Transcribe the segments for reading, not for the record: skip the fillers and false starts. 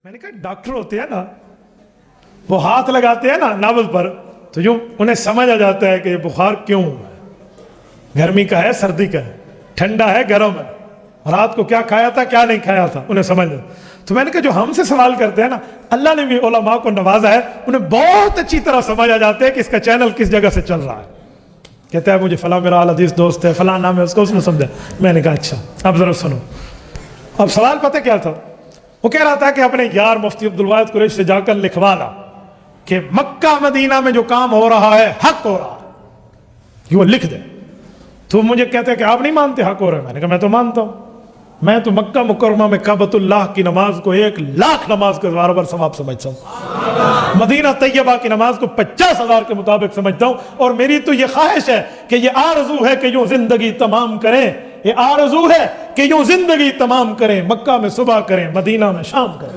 میں نے کہا ڈاکٹر ہوتے ہیں نا، وہ ہاتھ لگاتے ہیں نا ناول پر تو جو انہیں سمجھ آ جاتا ہے کہ یہ بخار کیوں ہوا ہے، گرمی کا ہے سردی کا ہے، ٹھنڈا ہے گرم ہے، رات کو کیا کھایا تھا کیا نہیں کھایا تھا، انہیں سمجھ آتا۔ تو میں نے کہا جو ہم سے سوال کرتے ہیں نا، اللہ نے بھی علماء کو نوازا ہے، انہیں بہت اچھی طرح سمجھ آ جاتے ہے کہ اس کا چینل کس جگہ سے چل رہا ہے۔ کہتا ہے مجھے فلاں میرا حدیث دوست ہے، فلاں نام ہے اس کو، اس نے سمجھا۔ میں نے کہا اچھا اب ذرا سنو۔ اب سوال پتہ کیا تھا؟ وہ کہہ رہا تھا کہ اپنے یار مفتی عبدالواحد قریش سے جا کر لکھوا لا کہ مکہ مدینہ میں جو کام ہو رہا ہے حق ہو رہا ہے، یہ وہ لکھ دے۔ تو مجھے کہتے ہیں کہ آپ نہیں مانتے حق ہو رہا ہے؟ میں نے کہا میں تو مانتا ہوں، میں تو مکہ مکرمہ میں کعبۃ اللہ کی نماز کو 1,00,000 نماز کے برابر ثواب سمجھتا ہوں، مدینہ طیبہ کی نماز کو 50,000 کے مطابق سمجھتا ہوں، اور میری تو یہ خواہش ہے کہ یہ آرزو ہے کہ یوں زندگی تمام کریں، یہ آرزو ہے کہ یوں زندگی تمام کریں، مکہ میں صبح کریں مدینہ میں شام کریں۔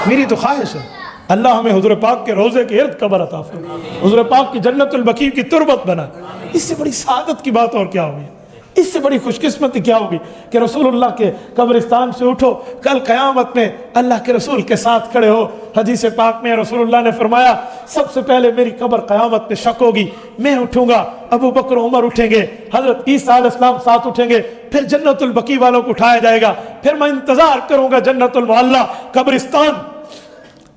میری تو خواہش ہے اللہ ہمیں حضور پاک کے روزے کے ارد قبر عطا فرمائے، حضور پاک کی جنت البقیع کی تربت بنائے۔ اس سے بڑی سعادت کی بات اور کیا ہوگی؟ اس سے بڑی خوش قسمتی کیا ہوگی کہ رسول اللہ کے قبرستان سے اٹھو، کل قیامت میں اللہ کے رسول کے ساتھ کھڑے ہو۔ حدیث پاک میں رسول اللہ نے فرمایا سب سے پہلے میری قبر قیامت میں شک ہوگی، میں اٹھوں گا، ابو بکر عمر اٹھیں گے، حضرت عیسیٰ علیہ السلام ساتھ اٹھیں گے، پھر جنت البقیع والوں کو اٹھایا جائے گا، پھر میں انتظار کروں گا جنت المعلیٰ قبرستان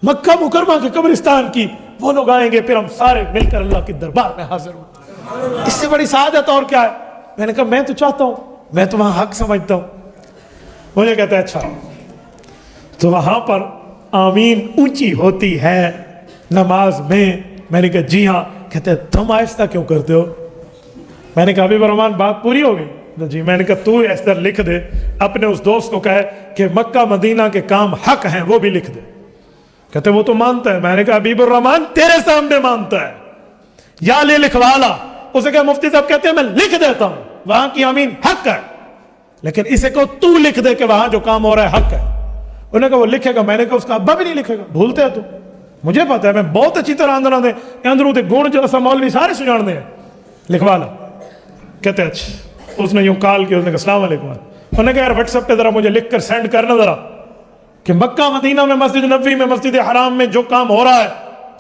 مکہ مکرمہ کے قبرستان کی، وہ لوگ آئیں گے، پھر ہم سارے مل کر اللہ کے دربار میں حاضر ہوں۔ اس سے بڑی سعادت اور کیا ہے؟ میں نے کہا میں تو چاہتا ہوں، میں تو وہاں حق سمجھتا ہوں۔ مجھے کہتا ہے اچھا تو وہاں پر آمین اونچی ہوتی ہے نماز میں؟ میں نے کہا جی ہاں۔ کہتے ہیں تم آہستہ کیوں کرتے ہو؟ میں نے کہا حبیب الرحمن بات پوری ہو گئی؟ جی۔ میں نے کہا تو اس طرح لکھ دے، اپنے اس دوست کو کہے کہ مکہ مدینہ کے کام حق ہیں، وہ بھی لکھ دے۔ کہتے وہ تو مانتا ہے۔ میں نے کہا حبیب الرحمن تیرے سامنے مانتا ہے، یا لے لکھوا لا۔ اسے کہا مفتی صاحب کہتے ہیں میں لکھ دیتا ہوں وہاں کی آمین حق ہے، لیکن اسے کہو تو لکھ دے کہ وہاں جو کام ہو رہا ہے حق ہے۔ انہوں نے کہا وہ لکھے گا؟ میں نے کہا اس کا ابا بھی نہیں لکھے گا، بھولتے ہیں تو مجھے پتا ہے، میں بہت اچھی طرح اندروں دے گون جو ایسا مولوی سارے سجاڑنے ہیں، لکھوا لا۔ کہتے ہیں اچھا۔ اس نے یوں کال کیا، اس نے کہا السلام علیکم۔ انہوں نے کہا یار واٹس ایپ پہ ذرا مجھے لکھ کر سینڈ کرنا ذرا کہ مکہ مدینہ میں مسجد نبوی میں مسجد حرام میں جو کام ہو رہا ہے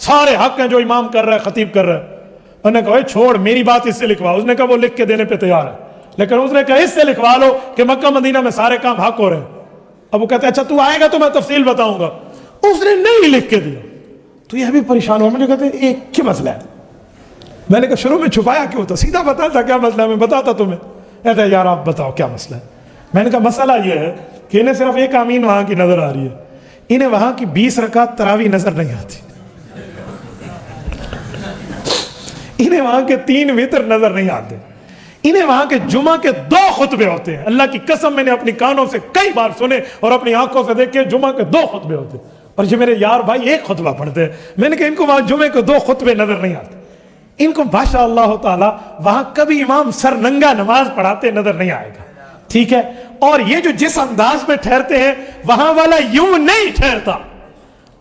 سارے حق ہیں جو امام کر رہا ہے خطیب کر رہا ہے۔ انہوں نے کہا چھوڑ میری بات اس سے لکھوا۔ اس نے کہا وہ لکھ کے دینے پہ تیار ہے، لیکن اس نے کہا اس سے لکھوا لو کہ مکہ مدینہ میں سارے کام حق ہو رہے ہیں۔ اب وہ کہتا ہے اچھا تو آئے گا تو میں تفصیل بتاؤں گا۔ اس نے نہیں لکھ کے دیا تو یہ بھی پریشان ہو۔ مجھے کہتے ہیں ایک کیا مسئلہ ہے؟ میں نے کہا شروع میں چھپایا کیوں تھا؟ سیدھا بتا تھا کیا مسئلہ ہے، میں بتاتا تمہیں۔ کہتا ہے یار آپ بتاؤ کیا مسئلہ ہے؟ میں نے کہا مسئلہ یہ ہے کہ انہیں صرف ایک آمین وہاں کی نظر آ رہی ہے، انہیں وہاں کی 20 رکعت تراویح نظر نہیں آتی، انہیں وہاں کے 3 وتر نظر نہیں آتے، انہیں وہاں کے جمعہ کے 2 خطبے ہوتے ہیں۔ اللہ کی قسم میں نے اپنی کانوں سے کئی بار سنے اور اپنی آنکھوں سے دیکھے، جمعہ کے 2 خطبے ہوتے ہیں، اور یہ میرے یار بھائی ایک خطبہ پڑھتے ہیں۔ میں نے کہا ان کو وہاں جمعے کے 2 خطبے نظر نہیں آتے، ان کو ماشاء اللہ تعالیٰ وہاں کبھی امام سر ننگا نماز پڑھاتے نظر نہیں آئے گا، ٹھیک ہے؟ اور یہ جو جس انداز میں ٹھہرتے ہیں وہاں والا یوں نہیں ٹھہرتا،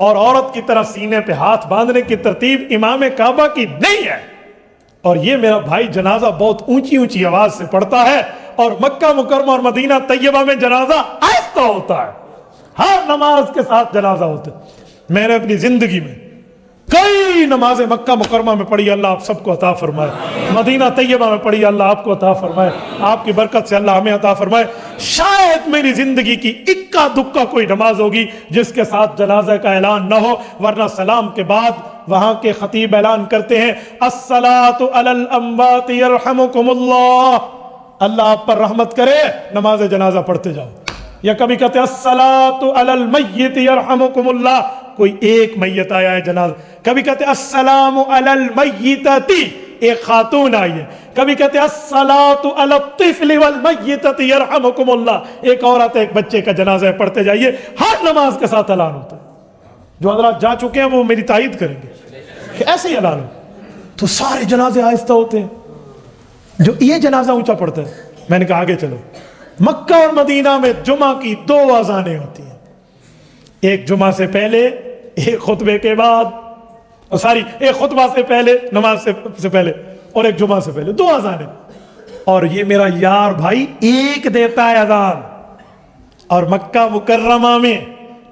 اور عورت کی طرح سینے پہ ہاتھ باندھنے کی ترتیب امام کعبہ کی نہیں ہے۔ اور یہ میرا بھائی جنازہ بہت اونچی اونچی آواز سے پڑھتا ہے، اور مکہ مکرمہ اور مدینہ طیبہ میں جنازہ آہستہ ہوتا ہے، ہر نماز کے ساتھ جنازہ ہوتا ہے۔ میں نے اپنی زندگی میں کئی نمازیں مکہ مکرمہ میں پڑھی، اللہ آپ سب کو عطا فرمائے، مدینہ طیبہ میں پڑھی، اللہ آپ کو عطا فرمائے، آپ کی برکت سے اللہ ہمیں عطا فرمائے۔ شاید میری زندگی کی اکا دکا کوئی نماز ہوگی جس کے ساتھ جنازہ کا اعلان نہ ہو، ورنہ سلام کے بعد وہاں کے خطیب اعلان کرتے ہیں الصلاۃ علی الاموات یرحمکم اللہ، اللہ آپ پر رحمت کرے، نماز جنازہ پڑھتے جاؤ۔ یا کبھی کہتے ہیں الصلاۃ علی المیت یرحمکم اللہ، کوئی ایک میت آیا ہے جنازہ۔ کبھی کہتے ہیں السلام علی المیتۃ، ایک خاتون آئی ہے۔ کبھی کہتے ہیں الصلاۃ علی الطفل والمیتۃ یرحمکم اللہ، ایک عورت ایک بچے کا جنازہ ہے، پڑھتے جائیے۔ ہر نماز کے ساتھ اعلان ہوتا ہے، جو حضرات جا چکے ہیں وہ میری تائید کریں گے کہ ایسے ہی اعلان ہو۔ تو سارے جنازے آہستہ ہوتے ہیں، جو یہ جنازہ اونچا پڑتا ہے۔ میں نے کہا آگے چلو، مکہ اور مدینہ میں جمعہ کی 2 اذانیں ہوتی ہیں، ایک جمعہ سے پہلے، ایک خطبے کے بعد، ایک خطبہ سے پہلے، نماز سے پہلے، اور ایک جمعہ سے پہلے، 2 اذانیں۔ اور یہ میرا یار بھائی ایک دیتا ہے اذان، اور مکہ مکرمہ میں